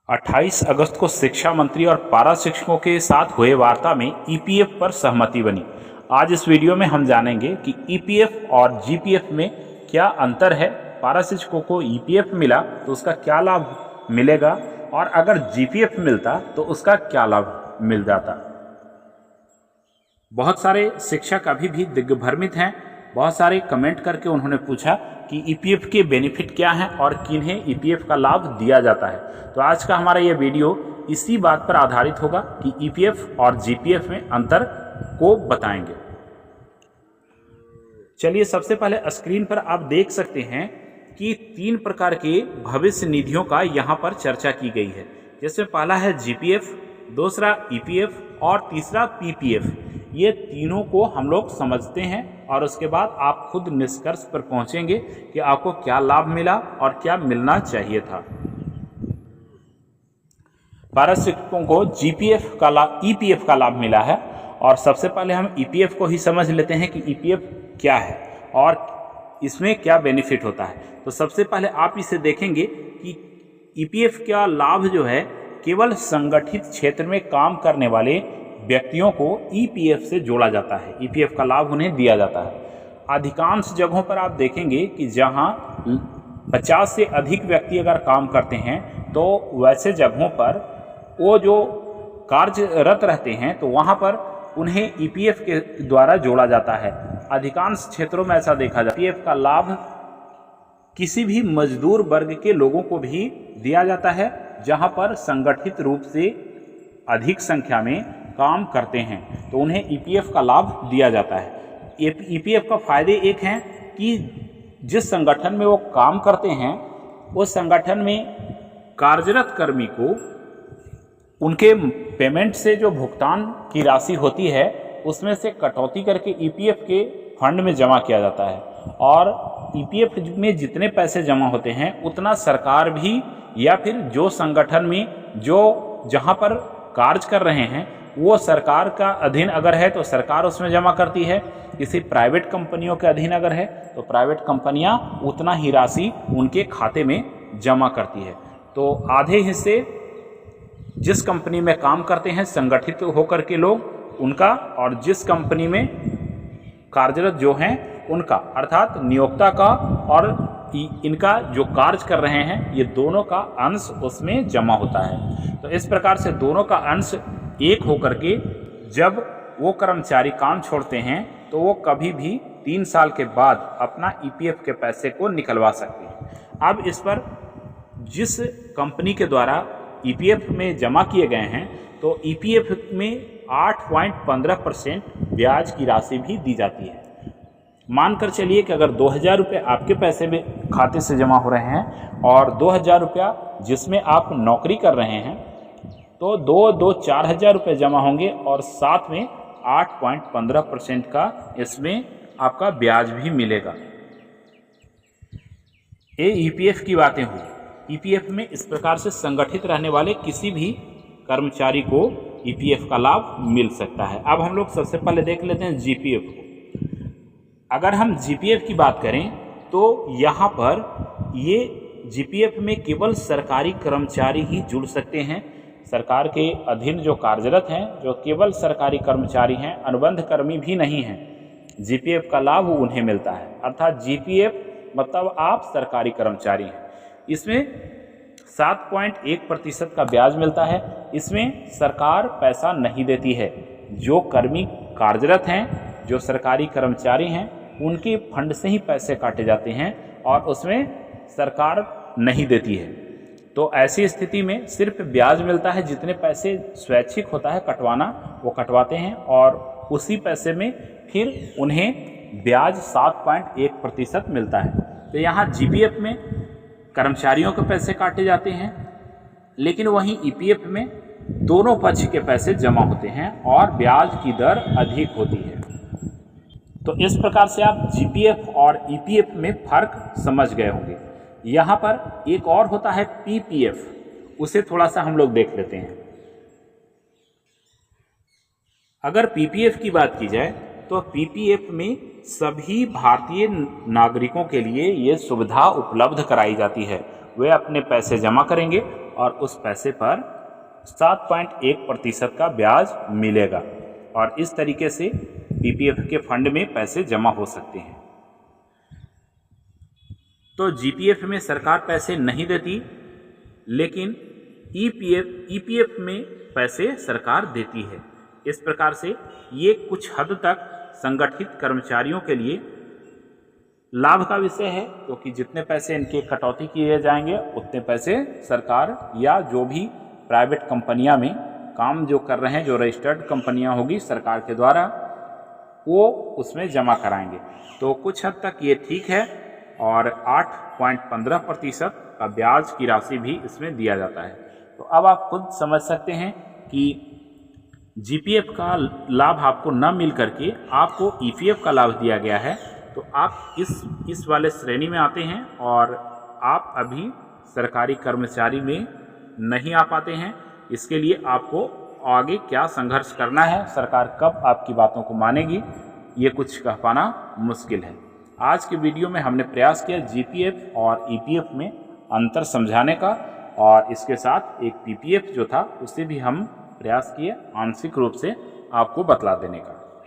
28 अगस्त को शिक्षा मंत्री और पारा शिक्षकों के साथ हुए वार्ता में ईपीएफ पर सहमति बनी। आज इस वीडियो में हम जानेंगे कि ईपीएफ और जीपीएफ में क्या अंतर है। पारा शिक्षकों को ईपीएफ मिला तो उसका क्या लाभ मिलेगा और अगर जीपीएफ मिलता तो उसका क्या लाभ मिल जाता। बहुत सारे शिक्षक अभी भी दिग्भ्रमित हैं। बहुत सारे कमेंट करके उन्होंने पूछा कि ईपीएफ के बेनिफिट क्या हैं और किन्हें ईपीएफ का लाभ दिया जाता है। तो आज का हमारा ये वीडियो इसी बात पर आधारित होगा कि ईपीएफ और जीपीएफ में अंतर को बताएंगे। चलिए सबसे पहले स्क्रीन पर आप देख सकते हैं कि 3 प्रकार के भविष्य निधियों का यहाँ पर चर्चा की गई है, जिसमें पहला है जीपीएफ, दूसरा ईपीएफ और तीसरा पीपीएफ। ये तीनों को हम लोग समझते हैं और उसके बाद आप खुद निष्कर्ष पर पहुंचेंगे कि आपको क्या लाभ मिला और क्या मिलना चाहिए था। पारा शिक्षकों को जीपीएफ का लाभ, ईपीएफ का लाभ मिला है। और सबसे पहले हम ईपीएफ को ही समझ लेते हैं कि ईपीएफ क्या है और इसमें क्या बेनिफिट होता है। तो सबसे पहले आप इसे देखेंगे कि ईपीएफ का लाभ जो है केवल संगठित क्षेत्र में काम करने वाले व्यक्तियों को ईपीएफ से जोड़ा जाता है। ईपीएफ का लाभ उन्हें दिया जाता है। अधिकांश जगहों पर आप देखेंगे कि जहां 50 से अधिक व्यक्ति अगर काम करते हैं तो वैसे जगहों पर वो जो कार्यरत रहते हैं तो वहां पर उन्हें ईपीएफ के द्वारा जोड़ा जाता है। अधिकांश क्षेत्रों में ऐसा देखा जाता है। ईपीएफ का लाभ किसी भी मजदूर वर्ग के लोगों को भी दिया जाता है जहां पर संगठित रूप से अधिक संख्या में काम करते हैं तो उन्हें ईपीएफ का लाभ दिया जाता है। ईपीएफ का फायदे एक हैं कि जिस संगठन में वो काम करते हैं उस संगठन में कार्यरत कर्मी को उनके पेमेंट से जो भुगतान की राशि होती है उसमें से कटौती करके ईपीएफ के फंड में जमा किया जाता है। और ईपीएफ में जितने पैसे जमा होते हैं उतना सरकार भी या फिर जो संगठन में जो जहां पर कार्य कर रहे हैं वो सरकार का अधीन अगर है तो सरकार उसमें जमा करती है। किसी प्राइवेट कंपनियों के अधीन अगर है तो प्राइवेट कंपनियां उतना ही राशि उनके खाते में जमा करती है। तो आधे हिस्से जिस कंपनी में काम करते हैं संगठित होकर के लोग उनका, और जिस कंपनी में कार्यरत जो हैं उनका, अर्थात नियोक्ता का और इनका जो कार्य कर रहे हैं ये दोनों का अंश उसमें जमा होता है। तो इस प्रकार से दोनों का अंश एक होकर के जब वो कर्मचारी काम छोड़ते हैं तो वो कभी भी 3 साल के बाद अपना ईपीएफ के पैसे को निकलवा सकते हैं। अब इस पर जिस कंपनी के द्वारा ईपीएफ में जमा किए गए हैं तो ईपीएफ में 8.15% ब्याज की राशि भी दी जाती है। मानकर चलिए कि अगर 2000 रुपये आपके पैसे में खाते से जमा हो रहे हैं और 2000 रुपया जिसमें आप नौकरी कर रहे हैं तो 4,000 रुपये जमा होंगे और साथ में 8.15% का इसमें आपका ब्याज भी मिलेगा। ये ईपीएफ की बातें हुई। ईपीएफ में इस प्रकार से संगठित रहने वाले किसी भी कर्मचारी को ईपीएफ का लाभ मिल सकता है। अब हम लोग सबसे पहले देख लेते हैं जीपीएफ को। अगर हम जीपीएफ की बात करें तो यहाँ पर ये जीपीएफ में केवल सरकारी कर्मचारी ही जुड़ सकते हैं। सरकार के अधीन जो कार्यरत हैं, जो केवल सरकारी कर्मचारी हैं, अनुबंध कर्मी भी नहीं हैं, जीपीएफ का लाभ उन्हें मिलता है। अर्थात जीपीएफ मतलब आप सरकारी कर्मचारी हैं। इसमें 7.1% का ब्याज मिलता है। इसमें सरकार पैसा नहीं देती है। जो कर्मी कार्यरत हैं, जो सरकारी कर्मचारी हैं, उनके फंड से ही पैसे काटे जाते हैं और उसमें सरकार नहीं देती है। तो ऐसी स्थिति में सिर्फ ब्याज मिलता है। जितने पैसे स्वैच्छिक होता है कटवाना वो कटवाते हैं और उसी पैसे में फिर उन्हें ब्याज 7.1% मिलता है। तो यहाँ जीपीएफ में कर्मचारियों के पैसे काटे जाते हैं लेकिन वहीं ईपीएफ में दोनों पक्ष के पैसे जमा होते हैं और ब्याज की दर अधिक होती है। तो इस प्रकार से आप जीपीएफ और ईपीएफ में फर्क समझ गए होंगे। यहाँ पर एक और होता है पीपीएफ, उसे थोड़ा सा हम लोग देख लेते हैं। अगर पीपीएफ की बात की जाए तो पीपीएफ में सभी भारतीय नागरिकों के लिए ये सुविधा उपलब्ध कराई जाती है। वे अपने पैसे जमा करेंगे और उस पैसे पर 7.1% का ब्याज मिलेगा और इस तरीके से पीपीएफ के फंड में पैसे जमा हो सकते हैं। तो जीपीएफ में सरकार पैसे नहीं देती, लेकिन ईपीएफ में पैसे सरकार देती है। इस प्रकार से ये कुछ हद तक संगठित कर्मचारियों के लिए लाभ का विषय है, क्योंकि जितने पैसे इनके कटौती किए जाएंगे उतने पैसे सरकार या जो भी प्राइवेट कंपनियां में काम जो कर रहे हैं, जो रजिस्टर्ड कंपनियां होगी सरकार के द्वारा, वो उसमें जमा कराएंगे। तो कुछ हद तक ये ठीक है और 8.15% का ब्याज की राशि भी इसमें दिया जाता है। तो अब आप खुद समझ सकते हैं कि जीपीएफ का लाभ आपको न मिल करके आपको ईपीएफ का लाभ दिया गया है, तो आप इस वाले श्रेणी में आते हैं और आप अभी सरकारी कर्मचारी में नहीं आ पाते हैं। इसके लिए आपको आगे क्या संघर्ष करना है, सरकार कब आपकी बातों को मानेगी, ये कुछ कह पाना मुश्किल है। आज के वीडियो में हमने प्रयास किया जीपीएफ और ईपीएफ में अंतर समझाने का, और इसके साथ एक पीपीएफ जो था उसे भी हम प्रयास किए आंशिक रूप से आपको बतला देने का।